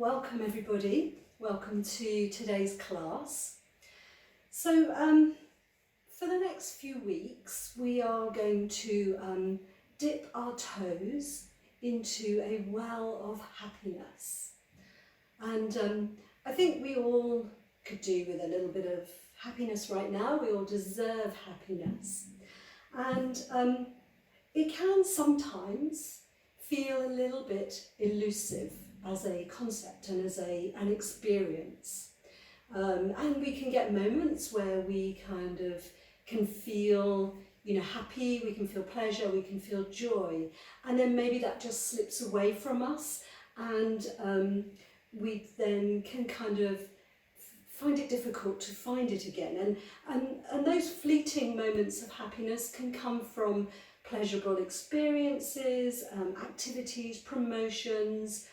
Welcome everybody, welcome to today's class. So for the next few weeks we are going to dip our toes into a well of happiness. And I think we all could do with a little bit of happiness right now. We all deserve happiness. And it can sometimes feel a little bit elusive as a concept and as an experience. And we can get moments where we kind of can feel, happy, we can feel pleasure, we can feel joy, and then maybe that just slips away from us, and we then can kind of find it difficult to find it again. And those fleeting moments of happiness can come from pleasurable experiences, activities, promotions,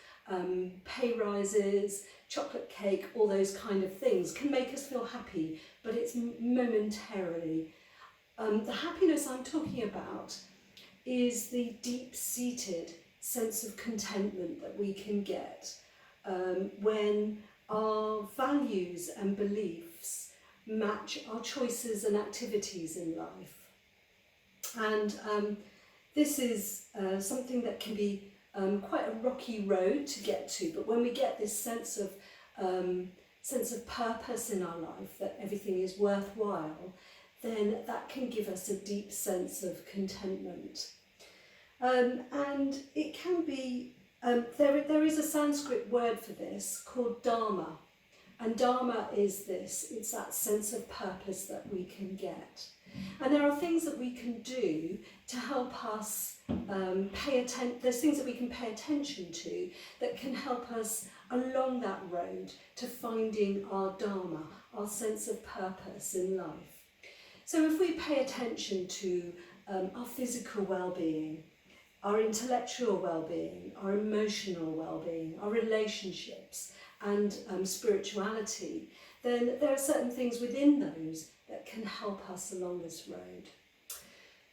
pay rises, chocolate cake, all those kind of things can make us feel happy, but it's momentarily. The happiness I'm talking about is the deep-seated sense of contentment that we can get when our values and beliefs match our choices and activities in life. And this is something that can be quite a rocky road to get to, but when we get this sense of purpose in our life, that everything is worthwhile, then that can give us a deep sense of contentment. And it can be, there is a Sanskrit word for this called dharma, and dharma is this, it's that sense of purpose that we can get. And there are things that we can do to help us pay attention. There's things that we can pay attention to that can help us along that road to finding our dharma, our sense of purpose in life. So if we pay attention to our physical well-being, our intellectual well-being, our emotional well-being, our relationships and spirituality, then there are certain things within those that can help us along this road.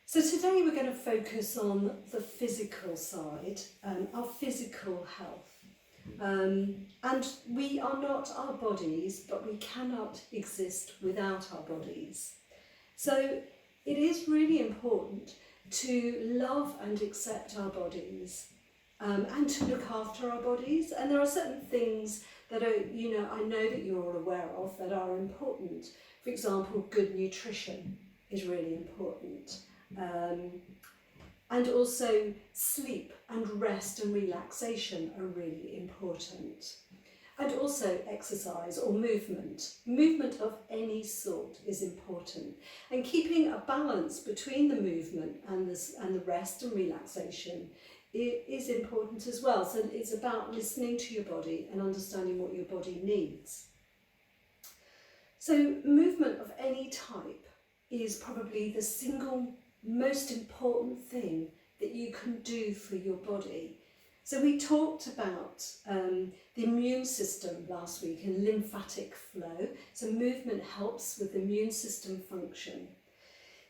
So today we're going to focus on the physical side, our physical health. And we are not our bodies, but we cannot exist without our bodies. So it is really important to love and accept our bodies and to look after our bodies. And there are certain things that are, I know that you're all aware of that are important. For example, good nutrition is really important. And also sleep and rest and relaxation are really important. And also exercise or movement. Movement of any sort is important. And keeping a balance between the movement and the rest and relaxation is important as well. So it's about listening to your body and understanding what your body needs. So movement of any type is probably the single most important thing that you can do for your body. So we talked about the immune system last week and lymphatic flow. So movement helps with the immune system function.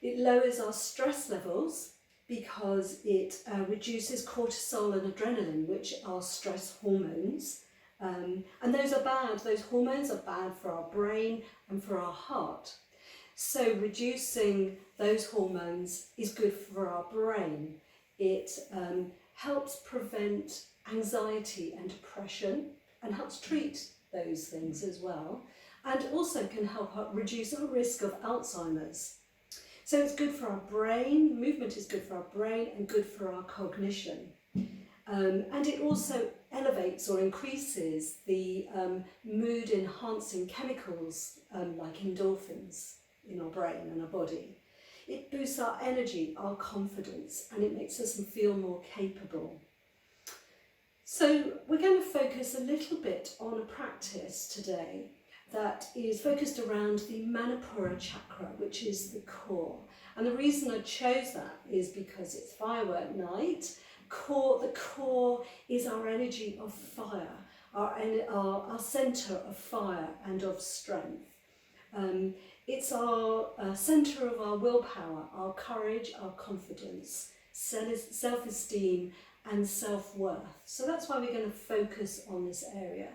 It lowers our stress levels because it reduces cortisol and adrenaline, which are stress hormones. And those are bad. Those hormones are bad for our brain and for our heart. So reducing those hormones is good for our brain. It helps prevent anxiety and depression and helps treat those things as well, and also can help reduce our risk of Alzheimer's. So it's good for our brain, movement is good for our brain and good for our cognition. And it also elevates or increases the mood enhancing chemicals like endorphins in our brain and our body. It boosts our energy, our confidence, and it makes us feel more capable. So we're going to focus a little bit on a practice today that is focused around the Manipura chakra, which is the core. And the reason I chose that is because it's firework night. The core is our energy of fire, our centre of fire and of strength. It's our centre of our willpower, our courage, our confidence, self-esteem and self-worth. So that's why we're going to focus on this area.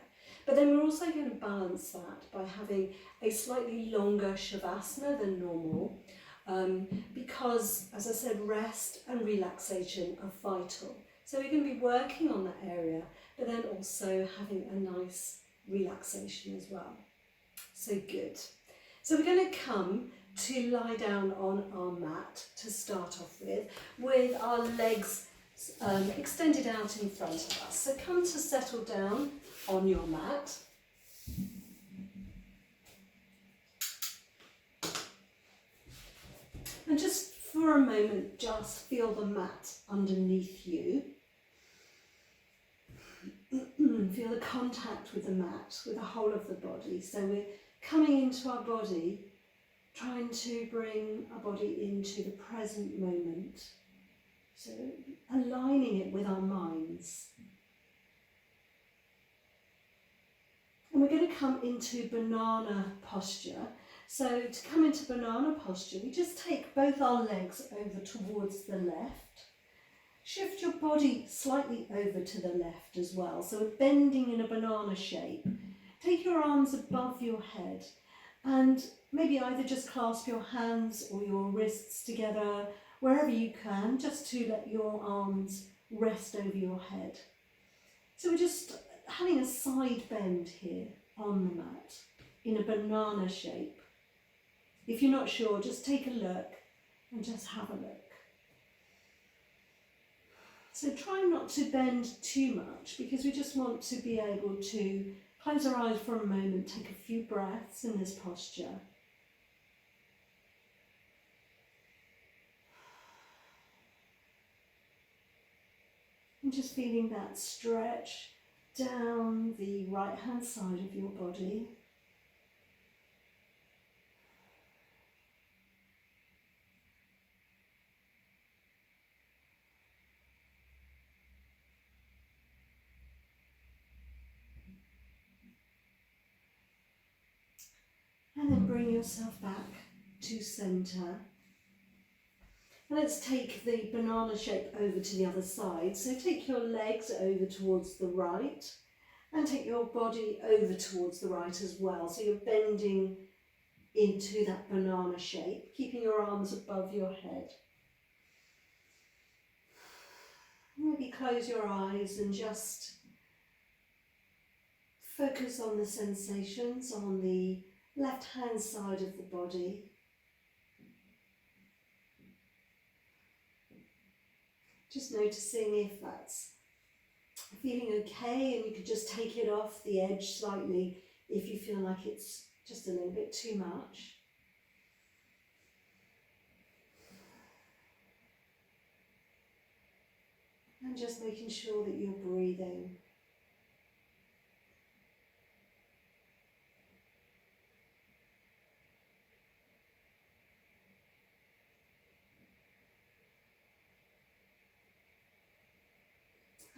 But then we're also going to balance that by having a slightly longer Shavasana than normal, because, as I said, rest and relaxation are vital. So we're going to be working on that area, but then also having a nice relaxation as well. So good. So we're going to come to lie down on our mat to start off with our legs extended out in front of us. So come to settle down on your mat. And just for a moment, just feel the mat underneath you. Feel the contact with the mat, with the whole of the body. So we're coming into our body, trying to bring our body into the present moment. So aligning it with our minds. And we're going to come into banana posture. So to come into banana posture, we just take both our legs over towards the left. Shift your body slightly over to the left as well. So we're bending in a banana shape. Take your arms above your head and maybe either just clasp your hands or your wrists together, wherever you can, just to let your arms rest over your head. So we're just having a side bend here on the mat in a banana shape. If you're not sure, just take a look and just have a look. So try not to bend too much, because we just want to be able to close our eyes for a moment, take a few breaths in this posture. And just feeling that stretch down the right hand side of your body. And then bring yourself back to centre. And let's take the banana shape over to the other side. So take your legs over towards the right and take your body over towards the right as well. So you're bending into that banana shape, keeping your arms above your head. Maybe close your eyes and just focus on the sensations on the left hand side of the body. Just noticing if that's feeling okay, and you could just take it off the edge slightly if you feel like it's just a little bit too much. And just making sure that you're breathing.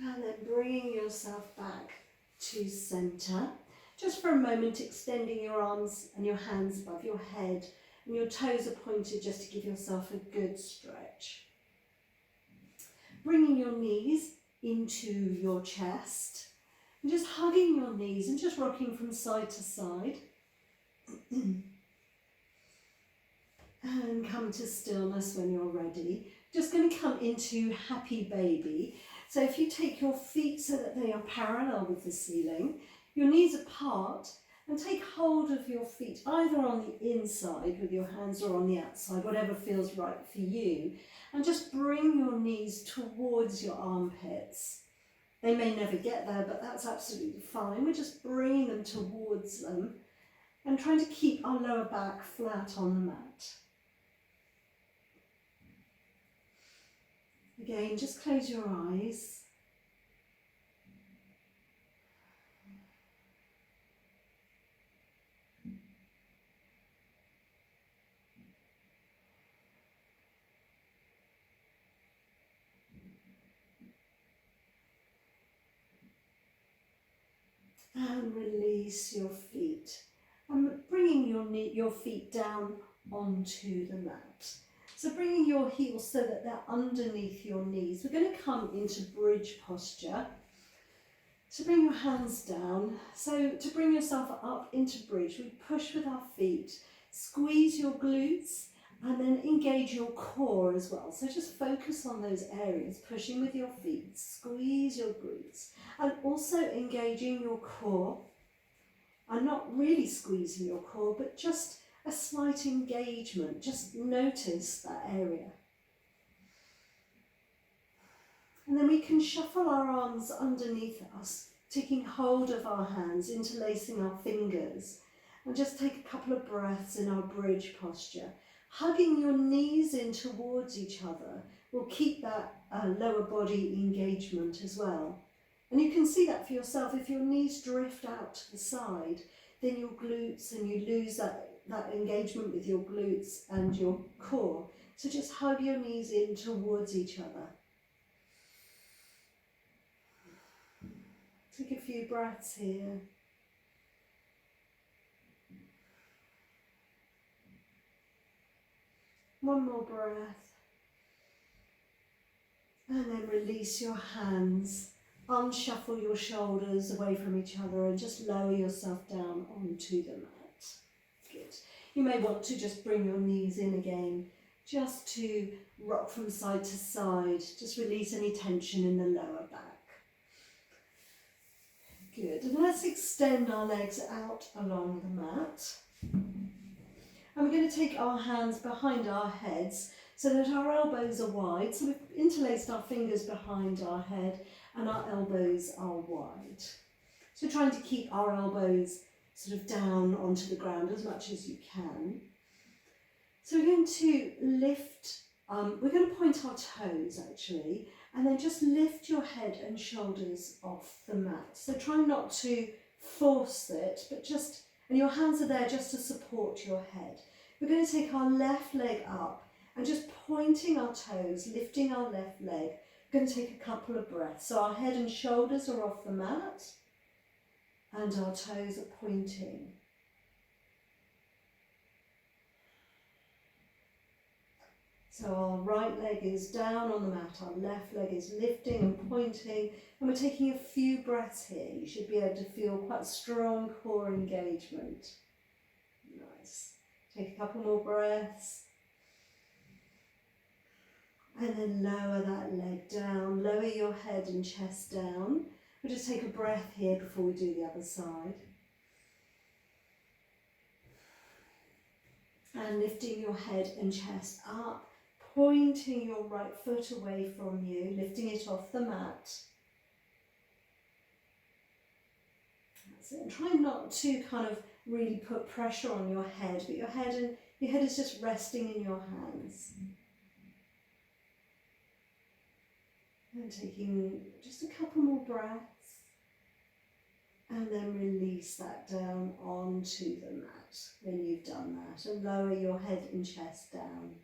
And then bringing yourself back to centre. Just for a moment, extending your arms and your hands above your head, and your toes are pointed just to give yourself a good stretch. Bringing your knees into your chest, and just hugging your knees and just rocking from side to side. And come to stillness when you're ready. Just going to come into happy baby. So if you take your feet so that they are parallel with the ceiling, your knees apart, and take hold of your feet either on the inside with your hands or on the outside, whatever feels right for you, and just bring your knees towards your armpits. They may never get there, but that's absolutely fine. We're just bringing them towards them and trying to keep our lower back flat on the mat. Again, just close your eyes. And release your feet. And bringing your feet down onto the mat. So bringing your heels so that they're underneath your knees. We're going to come into bridge posture. So bring your hands down. So to bring yourself up into bridge, we push with our feet, squeeze your glutes, and then engage your core as well. So just focus on those areas, pushing with your feet, squeeze your glutes, and also engaging your core. And not really squeezing your core, but just a slight engagement. Just notice that area. And then we can shuffle our arms underneath us, taking hold of our hands, interlacing our fingers, and just take a couple of breaths in our bridge posture. Hugging your knees in towards each other will keep that lower body engagement as well. And you can see that for yourself. If your knees drift out to the side, then your glutes, and you lose that engagement with your glutes and your core. So just hug your knees in towards each other. Take a few breaths here. One more breath. And then release your hands. Unshuffle your shoulders away from each other and just lower yourself down onto the mat. Good. You may want to just bring your knees in again, just to rock from side to side. Just release any tension in the lower back. Good. And let's extend our legs out along the mat. And we're going to take our hands behind our heads so that our elbows are wide. So we've interlaced our fingers behind our head and our elbows are wide. So trying to keep our elbows sort of down onto the ground as much as you can. So we're going to lift, we're going to point our toes actually, and then just lift your head and shoulders off the mat. So try not to force it, but just, and your hands are there just to support your head. We're going to take our left leg up and just pointing our toes, lifting our left leg. We're going to take a couple of breaths. So our head and shoulders are off the mat and our toes are pointing. So our right leg is down on the mat, our left leg is lifting and pointing, and we're taking a few breaths here. You should be able to feel quite strong core engagement. Nice. Take a couple more breaths. And then lower that leg down, lower your head and chest down. We'll just take a breath here before we do the other side. And lifting your head and chest up, pointing your right foot away from you, lifting it off the mat. That's it. And try not to kind of really put pressure on your head, but your head is just resting in your hands. And taking just a couple more breaths. And then release that down onto the mat when you've done that. And lower your head and chest down.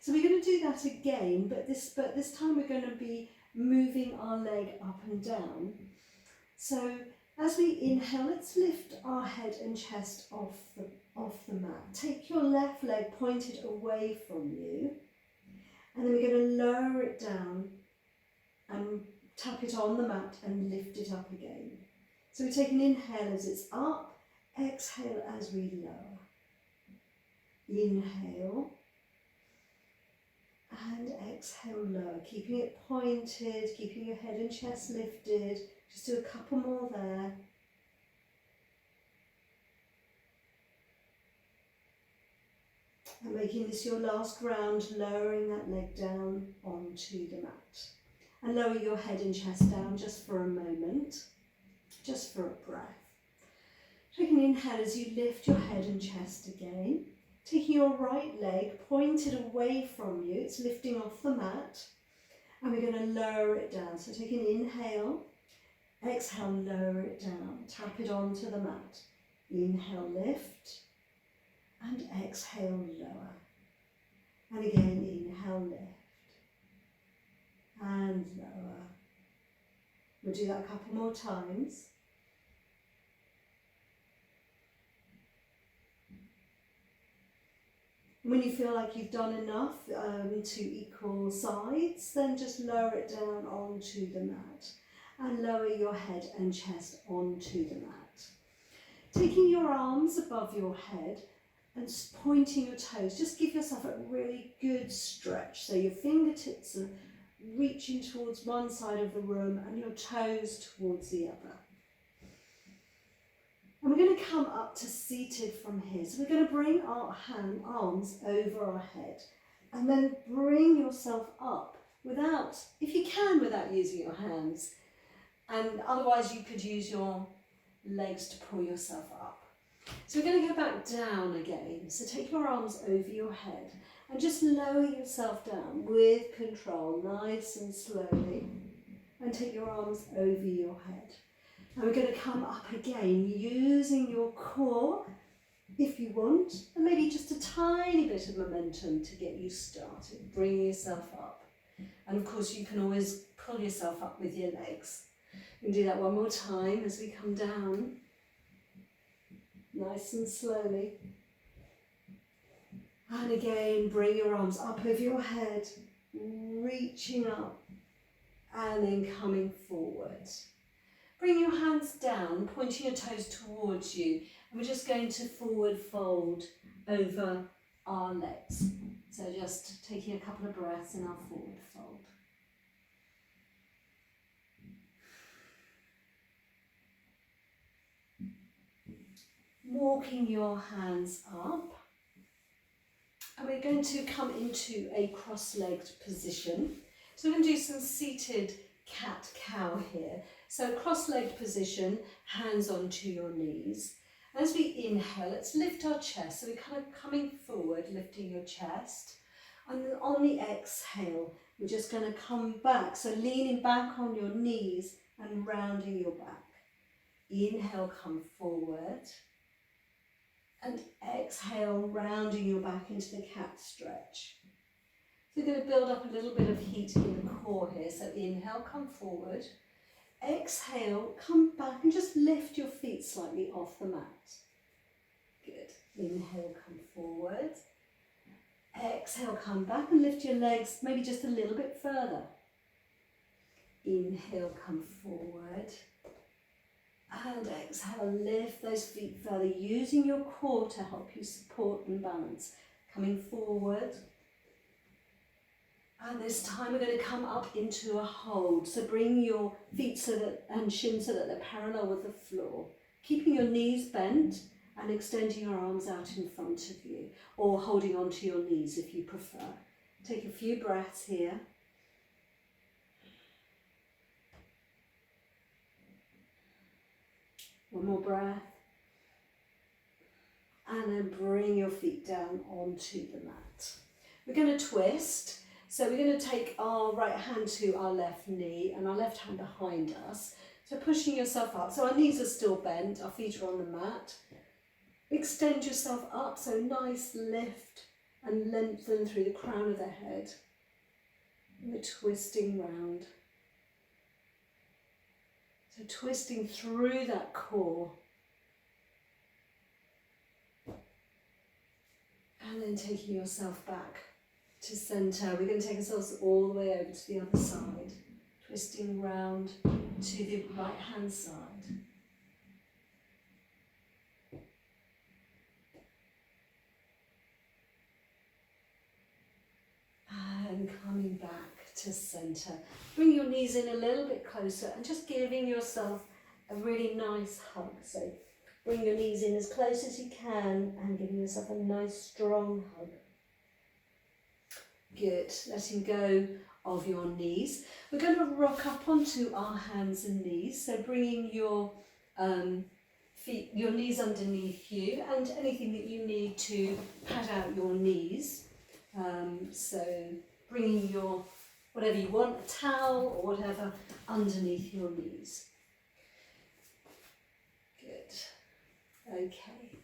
So we're going to do that again, but this time we're going to be moving our leg up and down. So as we inhale, let's lift our head and chest off the mat. Take your left leg pointed away from you. And then we're going to lower it down and tap it on the mat and lift it up again. So we take an inhale as it's up, exhale as we lower. Inhale and exhale lower, keeping it pointed, keeping your head and chest lifted. Just do a couple more there. And making this your last round, lowering that leg down onto the mat. And lower your head and chest down just for a moment, just for a breath. Take an inhale as you lift your head and chest again. Taking your right leg pointed away from you, it's lifting off the mat. And we're going to lower it down. So take an inhale, exhale, lower it down, tap it onto the mat. Inhale, lift, and exhale, lower. And again, inhale, lift. And lower. We'll do that a couple more times. And when you feel like you've done enough to equal sides, then just lower it down onto the mat and lower your head and chest onto the mat. Taking your arms above your head and pointing your toes, just give yourself a really good stretch. So your fingertips are reaching towards one side of the room and your toes towards the other. And we're going to come up to seated from here. So we're going to bring our arms over our head and then bring yourself up without, if you can, without using your hands. And otherwise you could use your legs to pull yourself up. So we're going to go back down again. So take your arms over your head and just lower yourself down with control, nice and slowly. And take your arms over your head. And we're going to come up again using your core if you want, and maybe just a tiny bit of momentum to get you started, bringing yourself up. And of course you can always pull yourself up with your legs. You can do that one more time as we come down, nice and slowly. And again, bring your arms up over your head, reaching up, and then coming forward. Bring your hands down, pointing your toes towards you, and we're just going to forward fold over our legs. So just taking a couple of breaths in our forward fold. Walking your hands up, and we're going to come into a cross-legged position. So we're going to do some seated cat-cow here. So cross-legged position, hands onto your knees. As we inhale, let's lift our chest. So we're kind of coming forward, lifting your chest. And then on the exhale, we're just going to come back. So leaning back on your knees and rounding your back. Inhale, come forward. And exhale, rounding your back into the cat stretch. So we're going to build up a little bit of heat in the core here. So inhale, come forward. Exhale, come back and just lift your feet slightly off the mat. Good. Inhale, come forward. Exhale, come back and lift your legs maybe just a little bit further. Inhale, come forward. And exhale, lift those feet further, using your core to help you support and balance. Coming forward. And this time we're going to come up into a hold. So bring your feet and shins so that they're parallel with the floor. Keeping your knees bent and extending your arms out in front of you, or holding onto your knees if you prefer. Take a few breaths here. One more breath. And then bring your feet down onto the mat. We're going to twist. So we're going to take our right hand to our left knee and our left hand behind us. So pushing yourself up. So our knees are still bent, our feet are on the mat. Extend yourself up, so nice lift and lengthen through the crown of the head. And we're twisting round. So twisting through that core. And then taking yourself back to centre. We're going to take ourselves all the way over to the other side, twisting round to the right hand side. And coming back to centre. Bring your knees in a little bit closer and just giving yourself a really nice hug. So bring your knees in as close as you can and giving yourself a nice strong hug. Good. Letting go of your knees. We're going to rock up onto our hands and knees. So bringing your feet, your knees underneath you, and anything that you need to pad out your knees. So bringing your, whatever you want, a towel or whatever, underneath your knees. Good. Okay.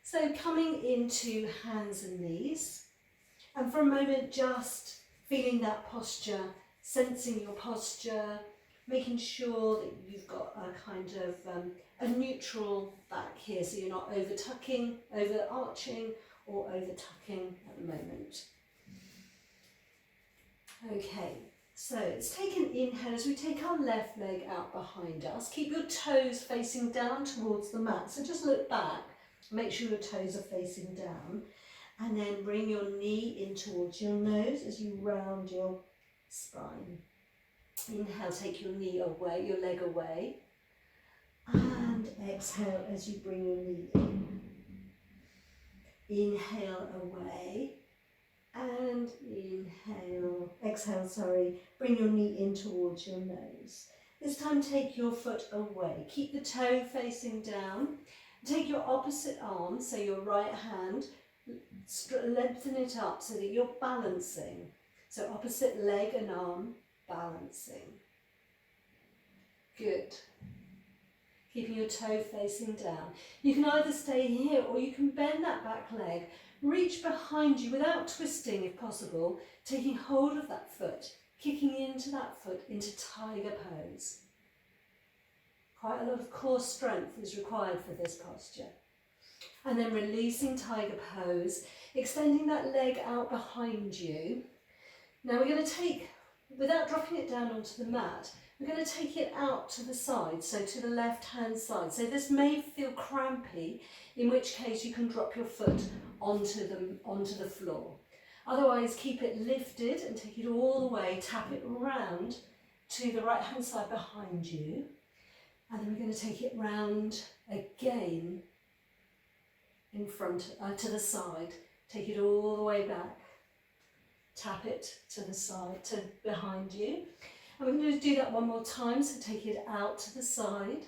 So coming into hands and knees. And for a moment, just feeling that posture, sensing your posture, making sure that you've got a kind of a neutral back here, so you're not over tucking, over arching, or over tucking at the moment. Okay, so let's take an inhale as we take our left leg out behind us. Keep your toes facing down towards the mat, so just look back, make sure your toes are facing down, and then bring your knee in towards your nose as you round your spine. Inhale, take your knee away, your leg away, and exhale as you bring your knee in. Inhale away, and exhale, bring your knee in towards your nose. This time take your foot away, keep the toe facing down, take your opposite arm, so your right hand, lengthen it up so that you're balancing. So opposite leg and arm, balancing. Good. Keeping your toe facing down. You can either stay here or you can bend that back leg, reach behind you without twisting if possible, taking hold of that foot, kicking into that foot into tiger pose. Quite a lot of core strength is required for this posture. And then releasing tiger pose, extending that leg out behind you. Now we're going to take, without dropping it down onto the mat, we're going to take it out to the side, so to the left hand side. So this may feel crampy, in which case you can drop your foot onto the floor. Otherwise keep it lifted and take it all the way, tap it round to the right hand side behind you. And then we're going to take it round again in front, to the side. Take it all the way back. Tap it to the side, to behind you. And we're going to do that one more time, so take it out to the side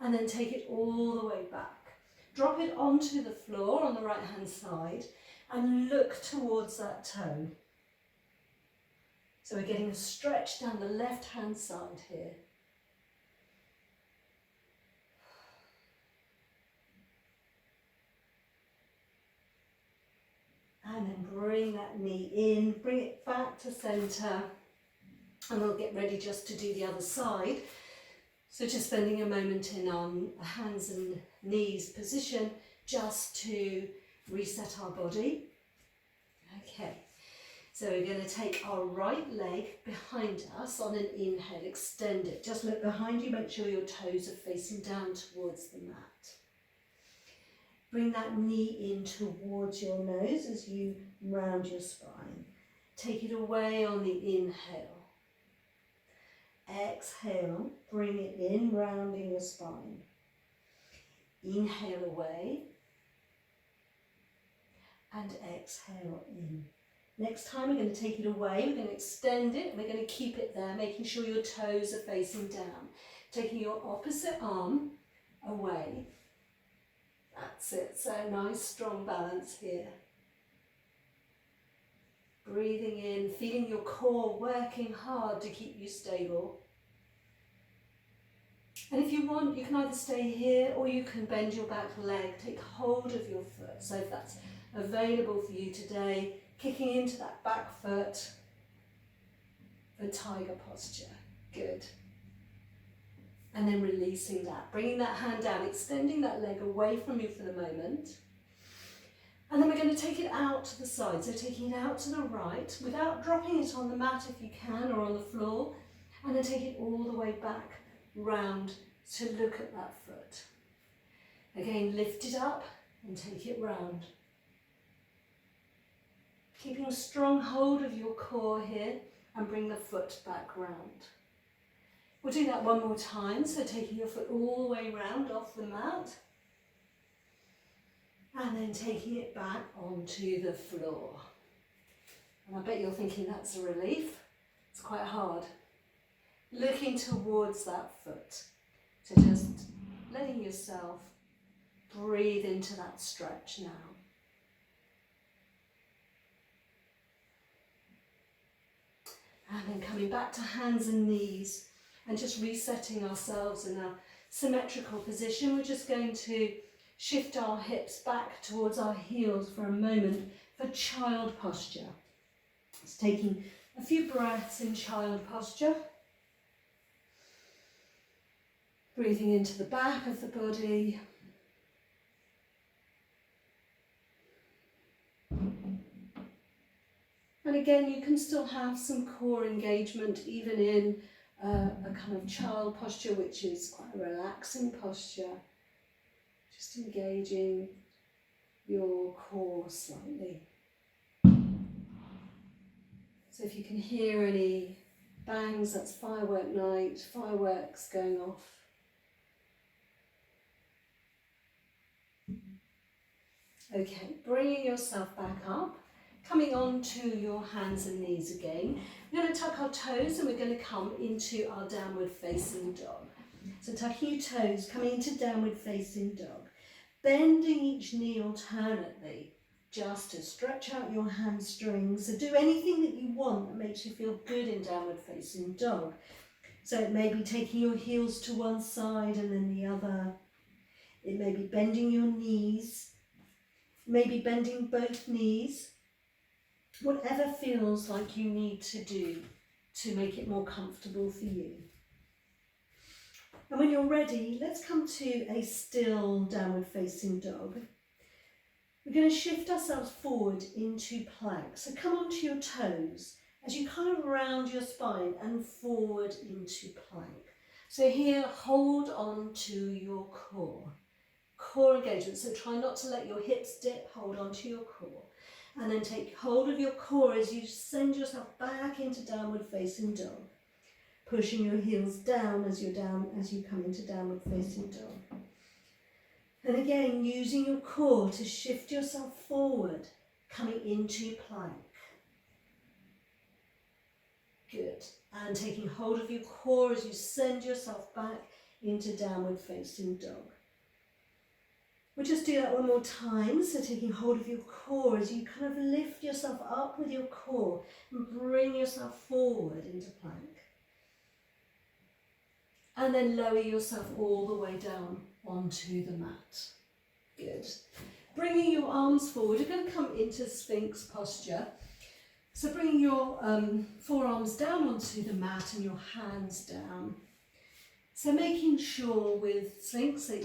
and then take it all the way back. Drop it onto the floor on the right hand side and look towards that toe. So we're getting a stretch down the left hand side here. And then bring that knee in, bring it back to centre. And we'll get ready just to do the other side. So just spending a moment in our hands and knees position just to reset our body. Okay, so we're going to take our right leg behind us on an inhale, extend it. Just look behind you, make sure your toes are facing down towards the mat. Bring that knee in towards your nose as you round your spine. Take it away on the inhale. Exhale, bring it in, rounding your spine. Inhale away. And exhale in. Next time we're going to take it away, we're going to extend it, and we're going to keep it there, making sure your toes are facing down. Taking your opposite arm away. That's it, so nice strong balance here. Breathing in, feeling your core working hard to keep you stable. And if you want, you can either stay here or you can bend your back leg, take hold of your foot. So if that's available for you today, kicking into that back foot for tiger posture. Good. And then releasing that, bringing that hand down, extending that leg away from you for the moment. And then we're going to take it out to the side, so taking it out to the right, without dropping it on the mat if you can, or on the floor, and then take it all the way back, round to look at that foot. Again, lift it up and take it round. Keeping a strong hold of your core here, and bring the foot back round. We'll do that one more time, so taking your foot all the way round off the mat. And then taking it back onto the floor. And I bet you're thinking that's a relief. It's quite hard. Looking towards that foot. So just letting yourself breathe into that stretch now. And then coming back to hands and knees and just resetting ourselves in a symmetrical position. We're just going to shift our hips back towards our heels for a moment for child posture. It's taking a few breaths in child posture. Breathing into the back of the body. And again, you can still have some core engagement even in a kind of child posture, which is quite a relaxing posture. Just engaging your core slightly. So if you can hear any bangs, that's firework night, fireworks going off. Okay, bringing yourself back up, coming on to your hands and knees again. We're going to tuck our toes and we're going to come into our downward facing dog. So tucking your toes, coming into downward facing dog. Bending each knee alternately, just to stretch out your hamstrings. So do anything that you want that makes you feel good in downward facing dog. So it may be taking your heels to one side and then the other. It may be bending your knees. Maybe bending both knees. Whatever feels like you need to do to make it more comfortable for you. And when you're ready, let's come to a still downward facing dog. We're going to shift ourselves forward into plank. So come onto your toes as you kind of round your spine and forward into plank. So here, hold on to your core. Core engagement. So try not to let your hips dip, hold on to your core. And then take hold of your core as you send yourself back into downward facing dog. Pushing your heels down as you come into downward facing dog. And again, using your core to shift yourself forward, coming into plank. Good. And taking hold of your core as you send yourself back into downward facing dog. We'll just do that one more time. So taking hold of your core as you kind of lift yourself up with your core and bring yourself forward into plank. And then lower yourself all the way down onto the mat. Good. Bringing your arms forward, you're going to come into Sphinx Posture. So bringing your forearms down onto the mat and your hands down. So making sure with Sphinx that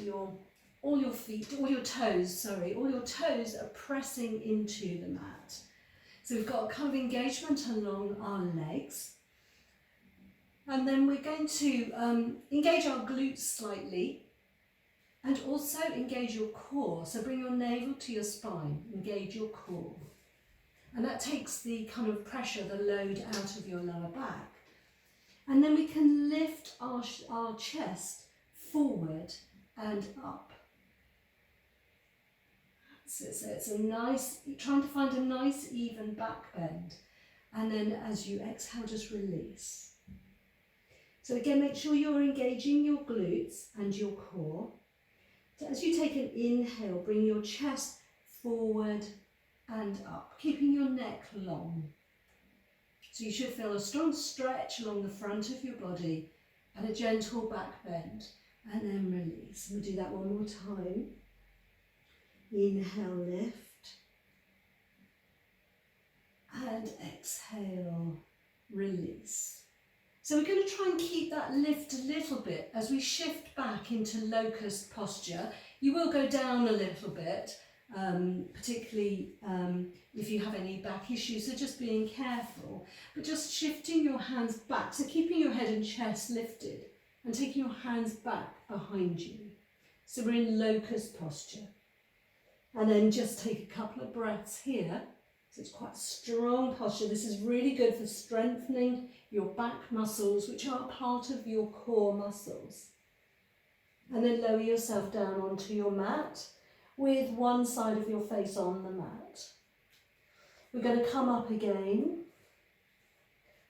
all your toes are pressing into the mat. So we've got a kind of engagement along our legs. And then we're going to engage our glutes slightly and also engage your core. So bring your navel to your spine, engage your core. And that takes the kind of pressure, the load out of your lower back. And then we can lift our chest forward and up. So it's a nice, trying to find a nice even back bend. And then as you exhale, just release. So again, make sure you're engaging your glutes and your core. So as you take an inhale, bring your chest forward and up, keeping your neck long. So you should feel a strong stretch along the front of your body and a gentle back bend. And then release. We'll do that one more time. Inhale, lift. And exhale, release. So we're going to try and keep that lift a little bit as we shift back into locust posture. You will go down a little bit, particularly if you have any back issues, so just being careful. But just shifting your hands back, so keeping your head and chest lifted and taking your hands back behind you. So we're in locust posture. And then just take a couple of breaths here. So it's quite a strong posture. This is really good for strengthening your back muscles, which are part of your core muscles. And then lower yourself down onto your mat with one side of your face on the mat. We're going to come up again.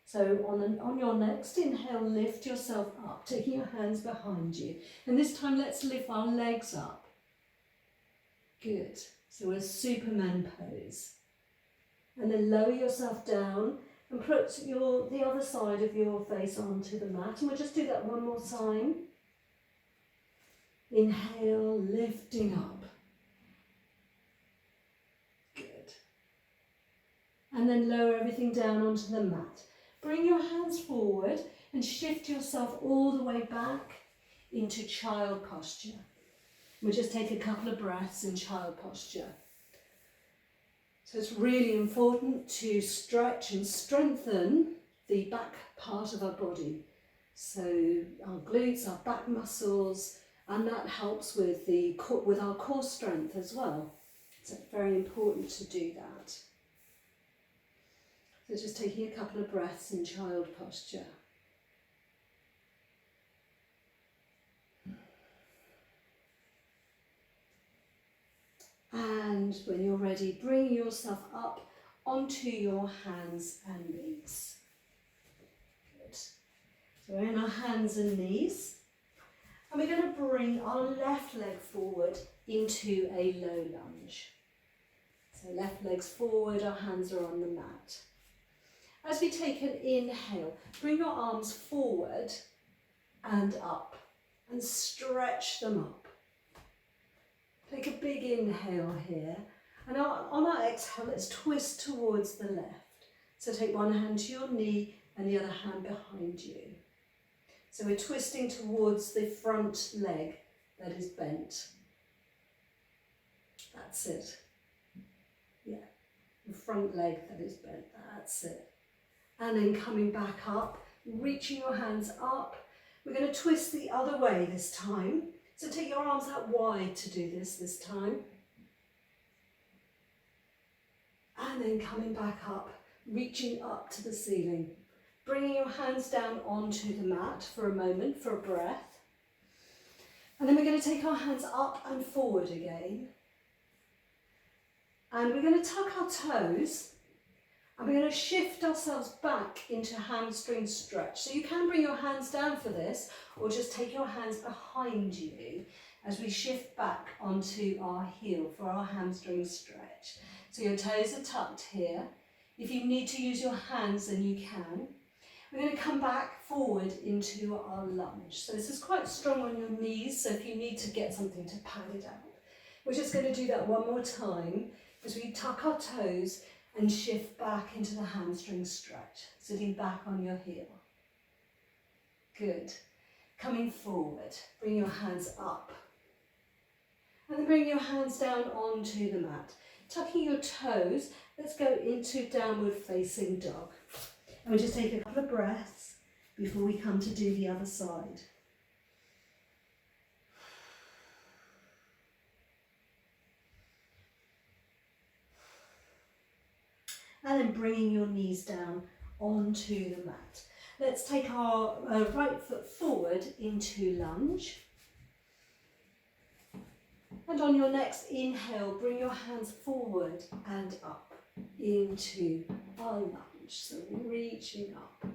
So on your next inhale, lift yourself up, taking your hands behind you. And this time, let's lift our legs up. Good. So we're Superman pose. And then lower yourself down and put the other side of your face onto the mat. And we'll just do that one more time. Inhale, lifting up. Good. And then lower everything down onto the mat. Bring your hands forward and shift yourself all the way back into child posture. We'll just take a couple of breaths in child posture. So it's really important to stretch and strengthen the back part of our body. So our glutes, our back muscles, and that helps with our core strength as well. So it's very important to do that. So just taking a couple of breaths in child posture. And when you're ready, bring yourself up onto your hands and knees. Good. So we're in our hands and knees. And we're going to bring our left leg forward into a low lunge. So left leg's forward, our hands are on the mat. As we take an inhale, bring your arms forward and up and stretch them up. Take a big inhale here, and on our exhale, let's twist towards the left. So take one hand to your knee and the other hand behind you. So we're twisting towards the front leg that is bent. That's it. Yeah, the front leg that is bent, that's it. And then coming back up, reaching your hands up. We're going to twist the other way this time. So take your arms out wide to do this time. And then coming back up, reaching up to the ceiling. Bringing your hands down onto the mat for a moment, for a breath. And then we're going to take our hands up and forward again. And we're going to tuck our toes. And we're going to shift ourselves back into hamstring stretch. So you can bring your hands down for this, or just take your hands behind you as we shift back onto our heel for our hamstring stretch. So your toes are tucked here. If you need to use your hands, then you can. We're going to come back forward into our lunge. So this is quite strong on your knees, so if you need to get something to pad it out. We're just going to do that one more time as we tuck our toes and shift back into the hamstring stretch, sitting back on your heel. Good. Coming forward, bring your hands up. And then bring your hands down onto the mat. Tucking your toes, let's go into downward facing dog. And we'll just take a couple of breaths before we come to do the other side. And then bringing your knees down onto the mat. Let's take our right foot forward into lunge. And on your next inhale, bring your hands forward and up into our lunge. So reaching up.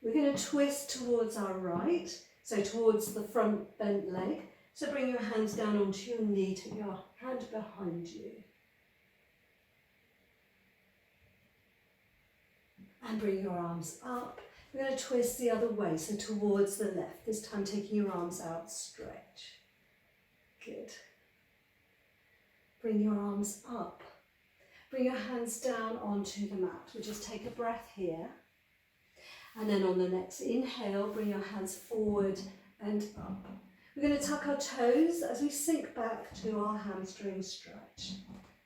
We're going to twist towards our right, so towards the front bent leg. So bring your hands down onto your knee, take your hand behind you. And bring your arms up. We're going to twist the other way, so towards the left. This time taking your arms out, stretch. Good. Bring your arms up. Bring your hands down onto the mat. We'll just take a breath here. And then on the next inhale, bring your hands forward and up. We're going to tuck our toes as we sink back to our hamstring stretch.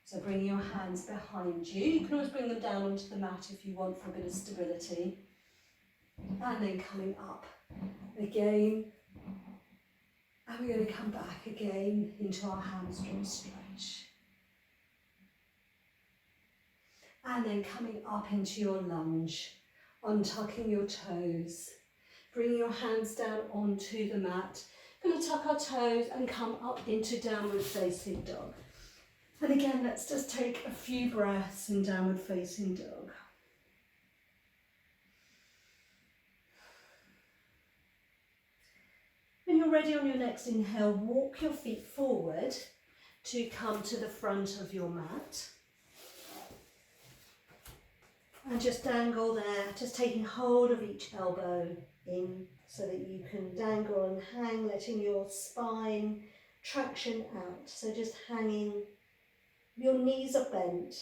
So bring your hands behind you. You can always bring them down onto the mat if you want for a bit of stability. And then coming up again. And we're going to come back again into our hamstring stretch. And then coming up into your lunge, untucking your toes. Bring your hands down onto the mat. Going to tuck our toes and come up into downward facing dog. And again, let's just take a few breaths in downward facing dog. When you're ready on your next inhale, walk your feet forward to come to the front of your mat. And just dangle there, just taking hold of each elbow in so that you can dangle and hang, letting your spine traction out. So just hanging. Your knees are bent.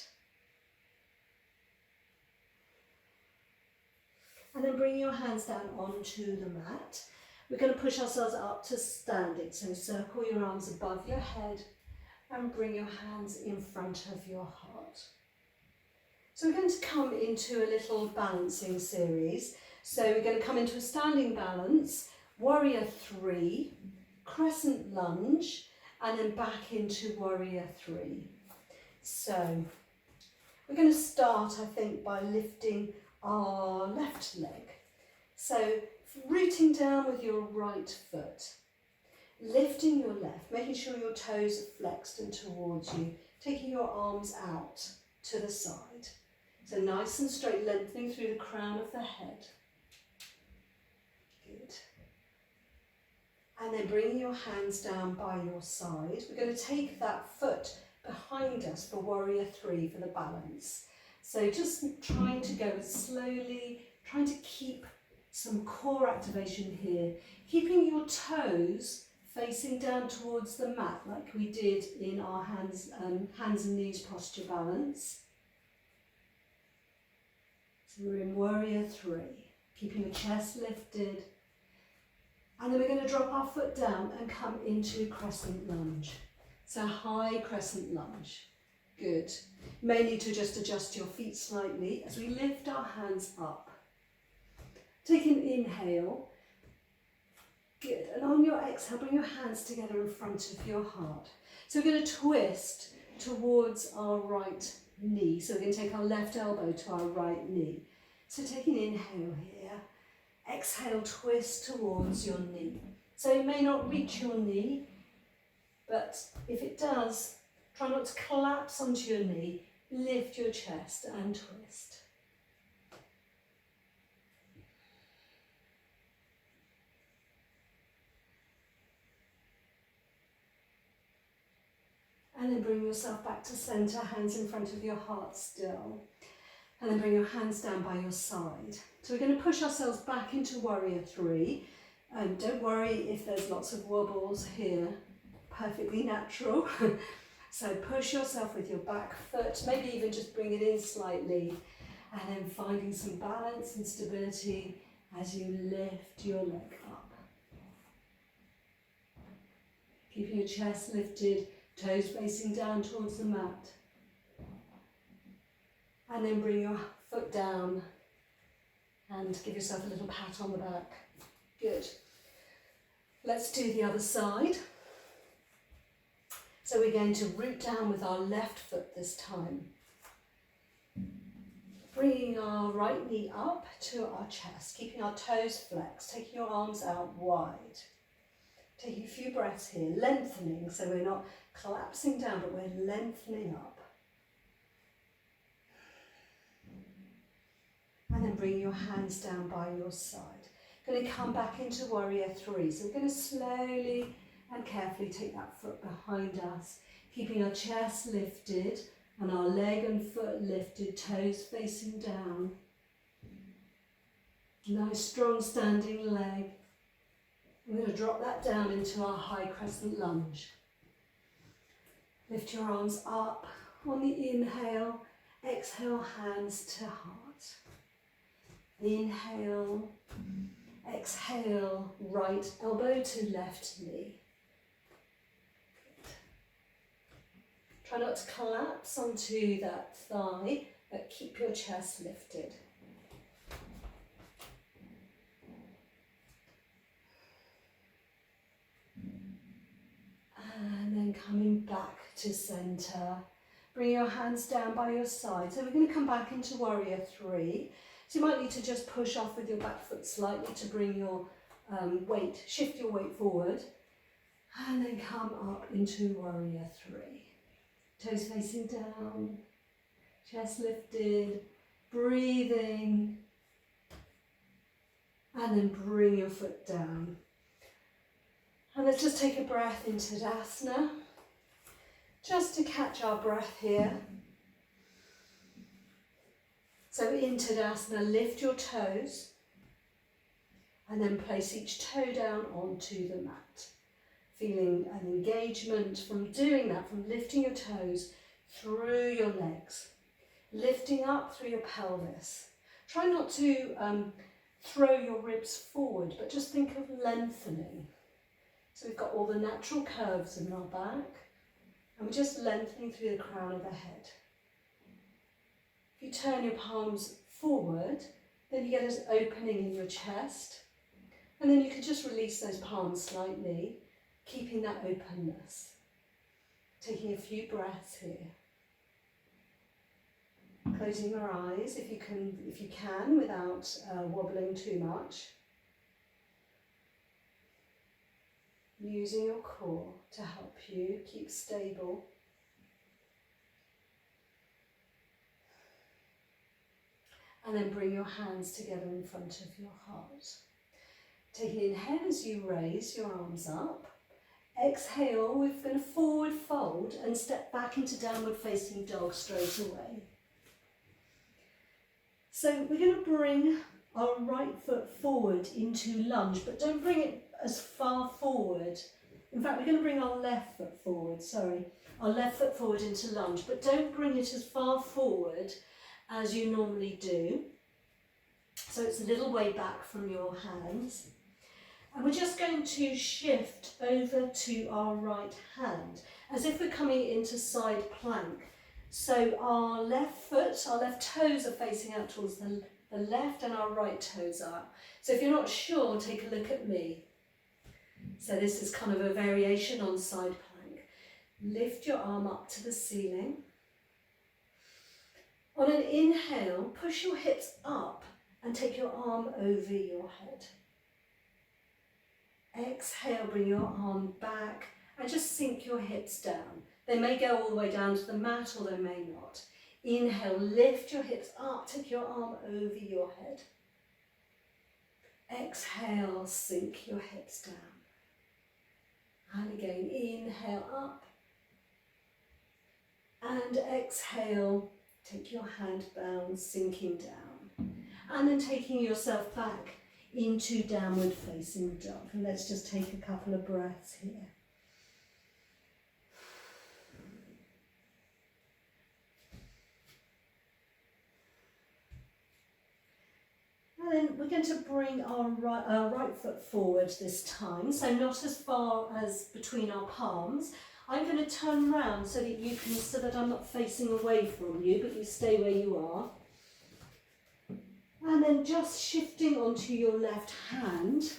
And then bring your hands down onto the mat. We're going to push ourselves up to standing. So circle your arms above your head and bring your hands in front of your heart. So we're going to come into a little balancing series. So we're going to come into a standing balance, warrior 3, crescent lunge, and then back into warrior 3. So we're going to start, I think, by lifting our left leg. So rooting down with your right foot, lifting your left, making sure your toes are flexed and towards you, taking your arms out to the side. So nice and straight, lengthening through the crown of the head. Good. And then bringing your hands down by your side. We're going to take that foot behind us for warrior 3 for the balance. So just trying to go slowly, trying to keep some core activation here, keeping your toes facing down towards the mat like we did in our hands and knees posture balance. So we're in warrior 3, keeping your chest lifted. And then we're going to drop our foot down and come into crescent lunge. So high crescent lunge. Good. You may need to just adjust your feet slightly as we lift our hands up. Take an inhale. Good. And on your exhale, bring your hands together in front of your heart. So we're going to twist towards our right knee. So we're going to take our left elbow to our right knee. So take an inhale here. Exhale, twist towards your knee. So you may not reach your knee, but if it does, try not to collapse onto your knee. Lift your chest and twist. And then bring yourself back to centre, hands in front of your heart still. And then bring your hands down by your side. So we're going to push ourselves back into warrior 3. Don't worry if there's lots of wobbles here, perfectly natural. So push yourself with your back foot, maybe even just bring it in slightly, and then finding some balance and stability as you lift your leg up. Keeping your chest lifted, toes facing down towards the mat. And then bring your foot down and give yourself a little pat on the back. Good. Let's do the other side. So we're going to root down with our left foot this time. Bringing our right knee up to our chest, keeping our toes flexed, taking your arms out wide. Taking a few breaths here, lengthening, so we're not collapsing down, but we're lengthening up. And then bring your hands down by your side. Going to come back into warrior 3. So we're going to slowly and carefully take that foot behind us, keeping our chest lifted and our leg and foot lifted, toes facing down. Nice strong standing leg. We're going to drop that down into our high crescent lunge. Lift your arms up on the inhale, exhale hands to heart. Inhale, exhale, right elbow to left knee. Good. Try not to collapse onto that thigh, but keep your chest lifted. And then coming back to centre. Bring your hands down by your side. So we're going to come back into warrior 3. So you might need to just push off with your back foot slightly to bring your weight, shift your weight forward. And then come up into warrior 3. Toes facing down, chest lifted, breathing. And then bring your foot down. And let's just take a breath into Tadasana, just to catch our breath here. So in Tadasana, lift your toes and then place each toe down onto the mat. Feeling an engagement from doing that, from lifting your toes through your legs, lifting up through your pelvis. Try not to throw your ribs forward, but just think of lengthening. So we've got all the natural curves in our back, And we're just lengthening through the crown of the head. If you turn your palms forward, then you get an opening in your chest. And then you can just release those palms slightly, keeping that openness. Taking a few breaths here. Closing your eyes if you can without wobbling too much. Using your core to help you keep stable. And then bring your hands together in front of your heart. Take an inhale as you raise your arms up. Exhale, we're going to forward fold and step back into downward facing dog straight away. So we're going to bring our right foot forward into lunge, but don't bring it as far forward. In fact, we're going to bring our left foot forward, our left foot forward into lunge, but don't bring it as far forward as you normally do. So it's a little way back from your hands. And we're just going to shift over to our right hand, as if we're coming into side plank. So our left toes are facing out towards the left and our right toes are. So if you're not sure, take a look at me. So this is kind of a variation on side plank. Lift your arm up to the ceiling. On an inhale, push your hips up and take your arm over your head. Exhale, bring your arm back and just sink your hips down. They may go all the way down to the mat or they may not. Inhale, lift your hips up, take your arm over your head. Exhale, sink your hips down. And again, inhale up. And exhale, take your hand down, sinking down. And then taking yourself back into downward facing dog. And let's just take a couple of breaths here. And then we're going to bring our right foot forward this time, so not as far as between our palms. I'm going to turn around so that I'm not facing away from you, but you stay where you are. And then just shifting onto your left hand,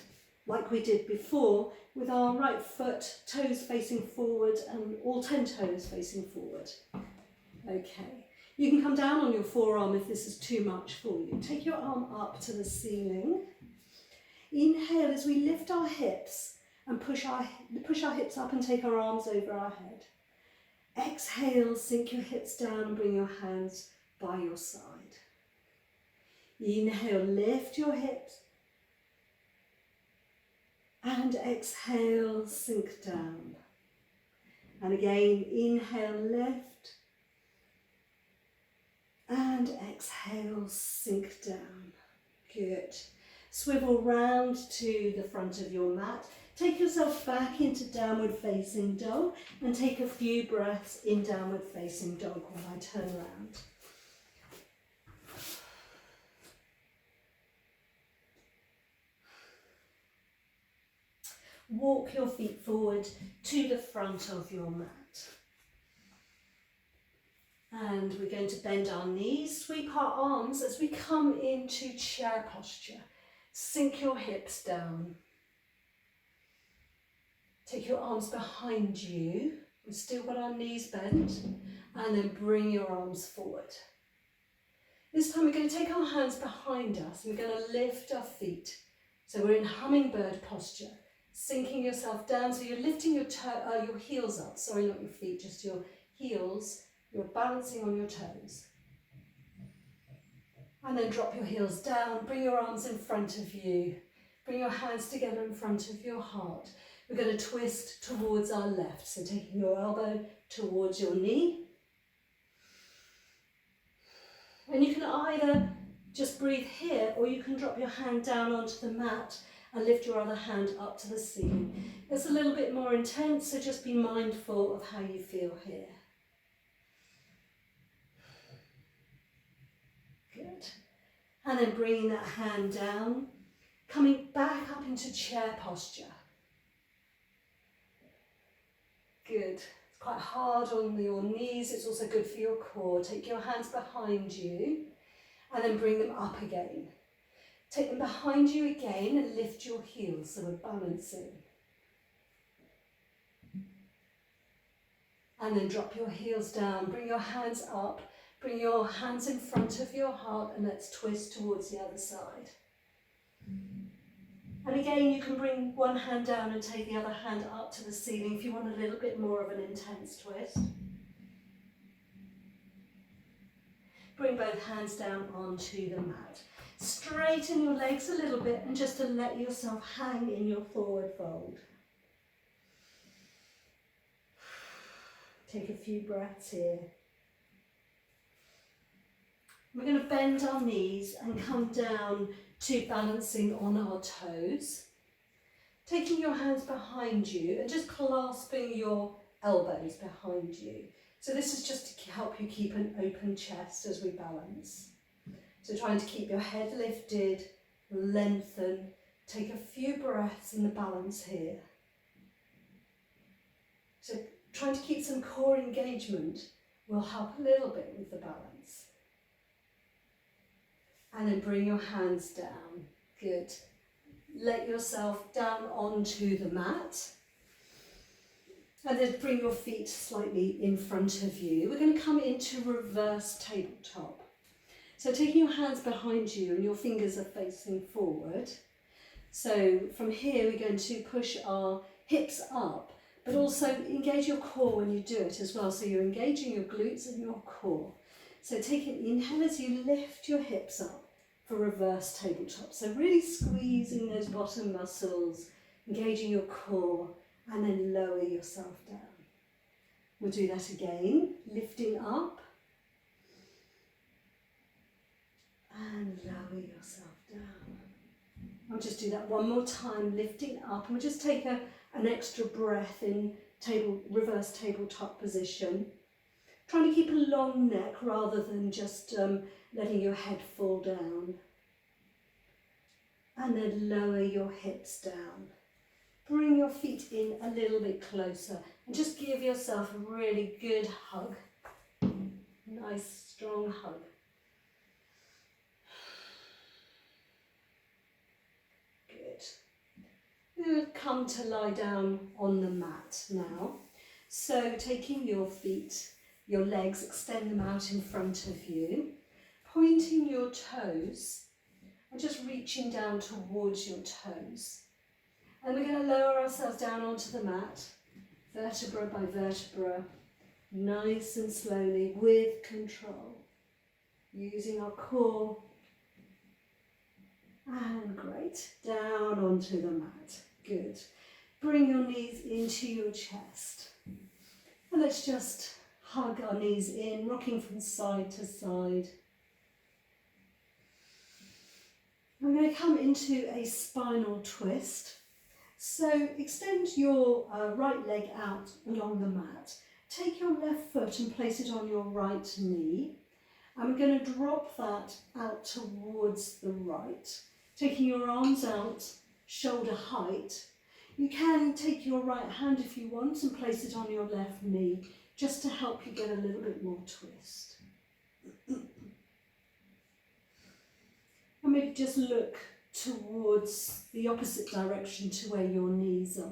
like we did before, with our right foot, toes facing forward and all 10 toes facing forward. Okay. You can come down on your forearm if this is too much for you. Take your arm up to the ceiling. Inhale as we lift our hips and push our hips up and take our arms over our head. Exhale, sink your hips down and bring your hands by your side. Inhale, lift your hips. And exhale, sink down. And again, inhale, lift. And exhale, sink down. Good. Swivel round to the front of your mat. Take yourself back into downward facing dog and take a few breaths in downward facing dog while I turn around. Walk your feet forward to the front of your mat. And we're going to bend our knees, sweep our arms as we come into chair posture. Sink your hips down. Take your arms behind you. We've still got our knees bent. And then bring your arms forward. This time we're going to take our hands behind us and we're going to lift our feet. So we're in hummingbird posture. Sinking yourself down, so you're lifting your heels up. Sorry, not your feet, just your heels. You're balancing on your toes. And then drop your heels down, bring your arms in front of you. Bring your hands together in front of your heart. We're going to twist towards our left, so taking your elbow towards your knee. And you can either just breathe here, or you can drop your hand down onto the mat and lift your other hand up to the ceiling. It's a little bit more intense, so just be mindful of how you feel here. Good. And then bringing that hand down, coming back up into chair posture. Good. It's quite hard on your knees. It's also good for your core. Take your hands behind you and then bring them up again. Take them behind you again and lift your heels so we're balancing. And then drop your heels down, bring your hands up, bring your hands in front of your heart and let's twist towards the other side. And again, you can bring one hand down and take the other hand up to the ceiling if you want a little bit more of an intense twist. Bring both hands down onto the mat. Straighten your legs a little bit and just to let yourself hang in your forward fold. Take a few breaths here. We're going to bend our knees and come down to balancing on our toes. Taking your hands behind you and just clasping your elbows behind you. So this is just to help you keep an open chest as we balance. So trying to keep your head lifted, lengthen, take a few breaths in the balance here. So trying to keep some core engagement will help a little bit with the balance. And then bring your hands down. Good. Let yourself down onto the mat. And then bring your feet slightly in front of you. We're going to come into reverse tabletop. So taking your hands behind you and your fingers are facing forward. So from here we're going to push our hips up, but also engage your core when you do it as well. So you're engaging your glutes and your core. So take an inhale as you lift your hips up for reverse tabletop. So really squeezing those bottom muscles, engaging your core, and then lower yourself down. We'll do that again, lifting up, and lower yourself down. I'll just do that one more time, lifting up, and we'll just take an extra breath in reverse tabletop position. Trying to keep a long neck rather than just letting your head fall down. And then lower your hips down. Bring your feet in a little bit closer and just give yourself a really good hug. Nice strong hug. Good. We'll come to lie down on the mat now. So taking your feet, your legs, extend them out in front of you, pointing your toes and just reaching down towards your toes. And we're going to lower ourselves down onto the mat, vertebra by vertebra, nice and slowly with control, using our core. And great, down onto the mat. Good. Bring your knees into your chest. And let's just hug our knees in, rocking from side to side. We're going to come into a spinal twist. So extend your right leg out along the mat. Take your left foot and place it on your right knee. And we're going to drop that out towards the right. Taking your arms out, shoulder height. You can take your right hand if you want and place it on your left knee, just to help you get a little bit more twist. And maybe just look towards the opposite direction to where your knees are.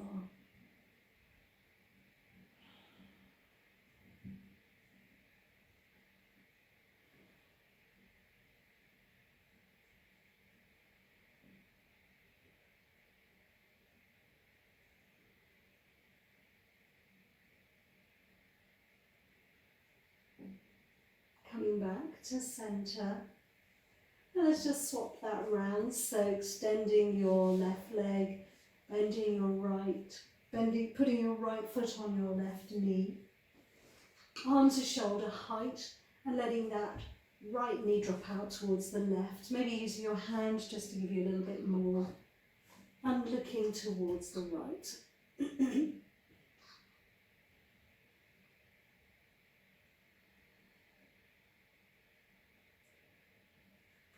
Coming back to centre. Now let's just swap that round, so extending your left leg, bending your right, putting your right foot on your left knee, arms to shoulder height, and letting that right knee drop out towards the left, maybe using your hand just to give you a little bit more, and looking towards the right.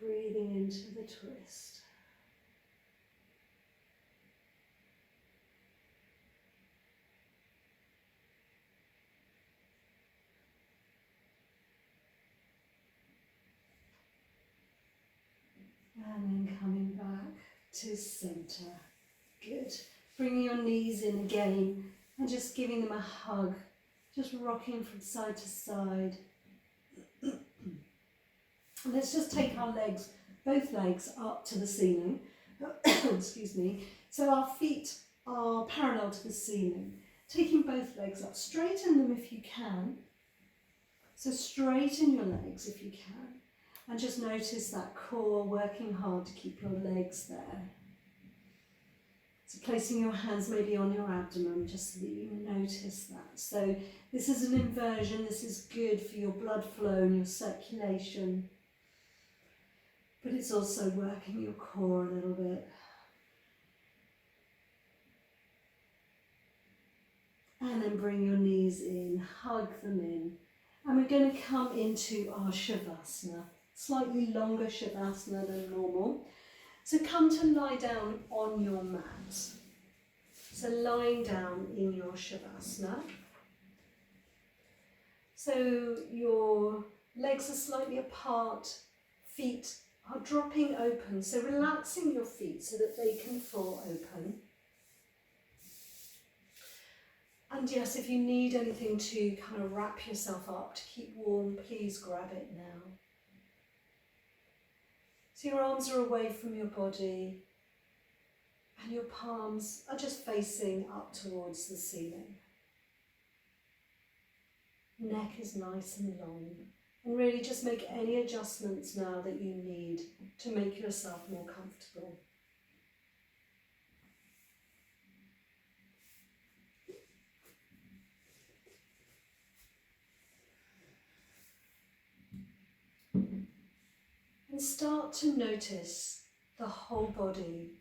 Breathing into the twist. to centre. Good. Bringing your knees in again and just giving them a hug. Just rocking from side to side. Let's just take our legs, both legs, up to the ceiling. Excuse me. So our feet are parallel to the ceiling. Taking both legs up. Straighten them if you can. So straighten your legs if you can. And just notice that core working hard to keep your legs there. So placing your hands maybe on your abdomen, just so that you notice that. So this is an inversion. This is good for your blood flow and your circulation. But it's also working your core a little bit. And then bring your knees in, hug them in. And we're going to come into our Shavasana, slightly longer Shavasana than normal. So come to lie down on your mat. So lying down in your Shavasana. So your legs are slightly apart, feet are dropping open. So relaxing your feet so that they can fall open. And yes, if you need anything to kind of wrap yourself up to keep warm, please grab it now. So your arms are away from your body and your palms are just facing up towards the ceiling. Neck is nice and long, and really just make any adjustments now that you need to make yourself more comfortable. And start to notice the whole body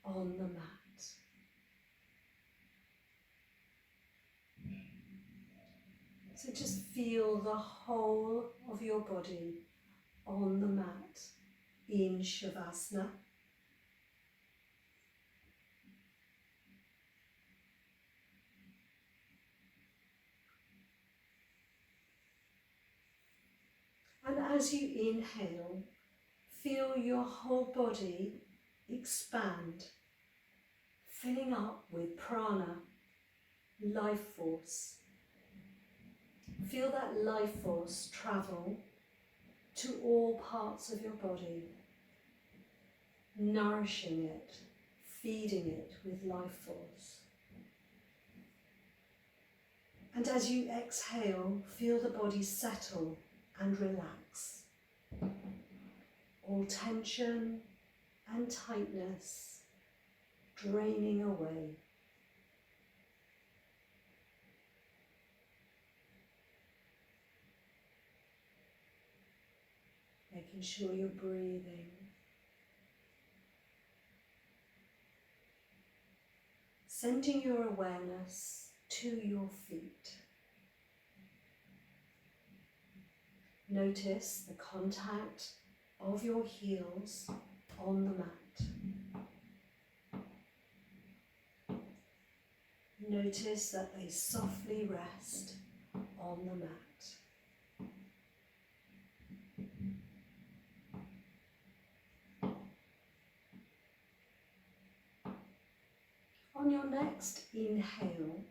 on the mat. So just feel the whole of your body on the mat in Shavasana. And as you inhale, feel your whole body expand, filling up with prana, life force. Feel that life force travel to all parts of your body, nourishing it, feeding it with life force. And as you exhale, feel the body settle and relax. All tension and tightness draining away. Making sure you're breathing. Sending your awareness to your feet. Notice the contact of your heels on the mat. Notice that they softly rest on the mat. On your next inhale,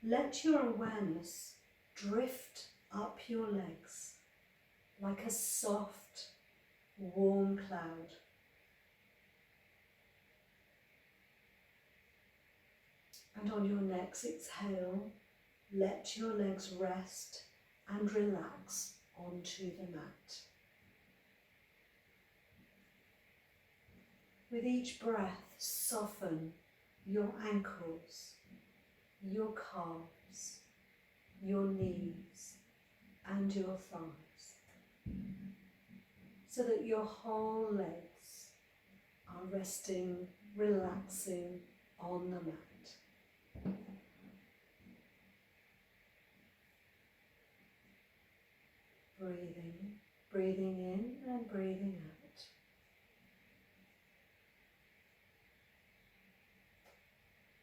let your awareness drift up your legs like a soft, warm cloud. And on your next exhale, let your legs rest and relax onto the mat. With each breath, soften your ankles, your calves, your knees, and your thighs, so that your whole legs are resting, relaxing on the mat. Breathing in and breathing out.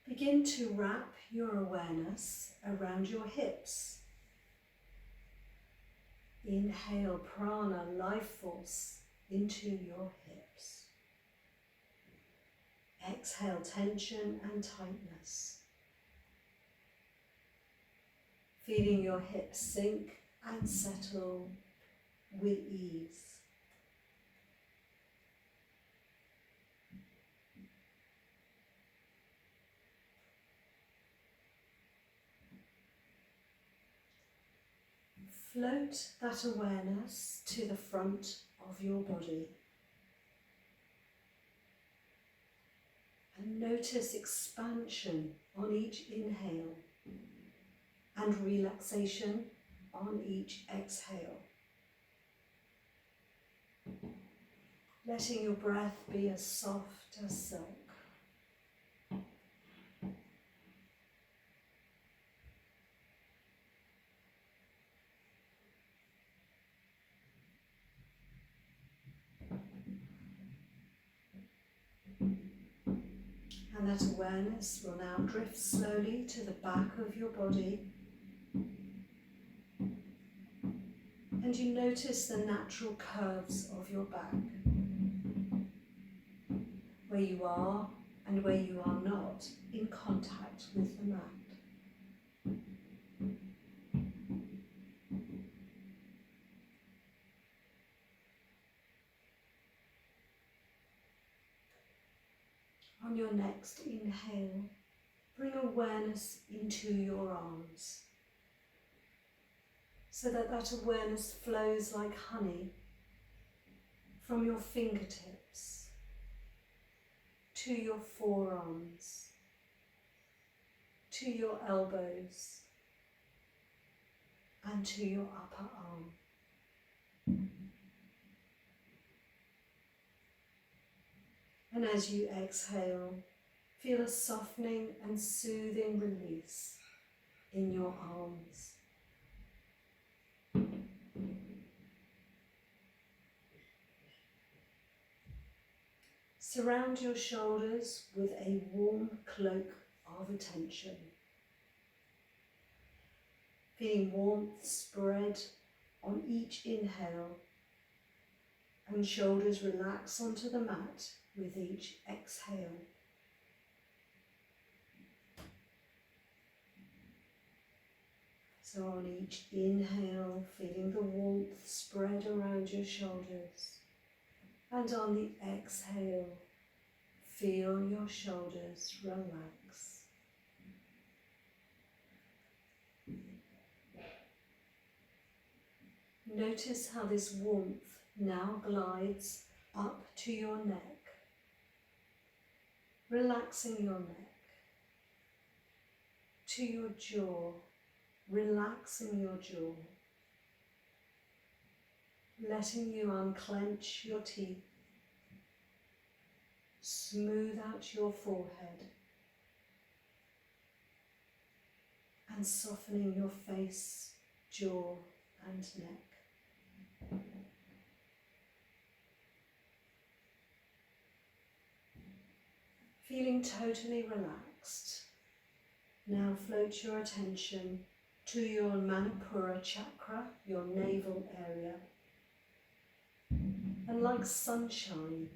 Begin to wrap your awareness around your hips. Inhale prana, life force, into your hips. Exhale, tension and tightness. Feeling your hips sink and settle with ease. Float that awareness to the front of your body. And notice expansion on each inhale and relaxation on each exhale. Letting your breath be as soft as silk. And that awareness will now drift slowly to the back of your body. And you notice the natural curves of your back, where you are and where you are not in contact with the mat. On your next inhale, bring awareness into your arms, so that that awareness flows like honey from your fingertips to your forearms, to your elbows, and to your upper arm. And as you exhale, feel a softening and soothing release in your arms. Surround your shoulders with a warm cloak of attention. Feeling warmth spread on each inhale, and shoulders relax onto the mat with each exhale. So on each inhale, feeling the warmth spread around your shoulders. And on the exhale, feel your shoulders relax. Notice how this warmth now glides up to your neck, relaxing your neck, to your jaw, relaxing your jaw, letting you unclench your teeth, smooth out your forehead, and softening your face, jaw, and neck. Feeling totally relaxed, now float your attention to your Manipura chakra, your navel area. And like sunshine,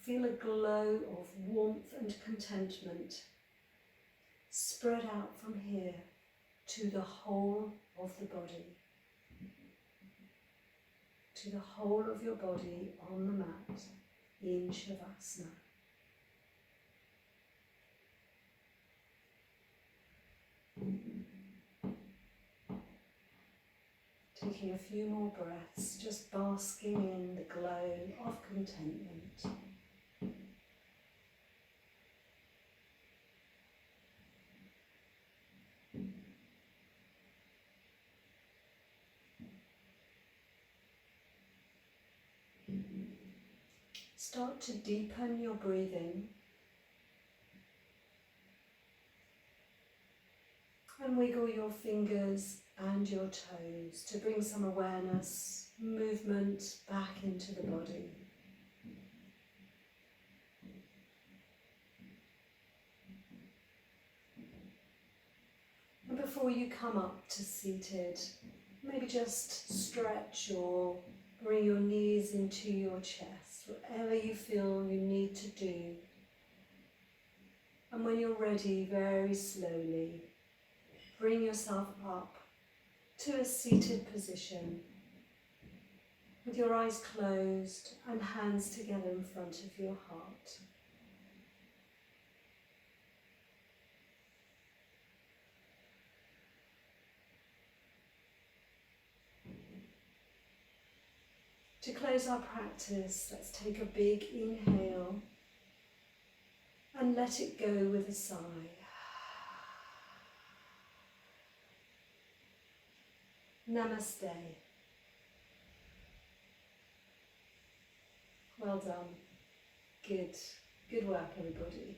feel a glow of warmth and contentment spread out from here to the whole of the body, to the whole of your body on the mat in Shavasana. Taking a few more breaths, just basking in the glow of contentment. Start to deepen your breathing and wiggle your fingers and your toes to bring some awareness, movement back into the body. And before you come up to seated, maybe just stretch or bring your knees into your chest, whatever you feel you need to do And when you're ready, very slowly, bring yourself up to a seated position with your eyes closed and hands together in front of your heart. To close our practice, let's take a big inhale and let it go with a sigh. Namaste. Well done. Good. Good work, everybody.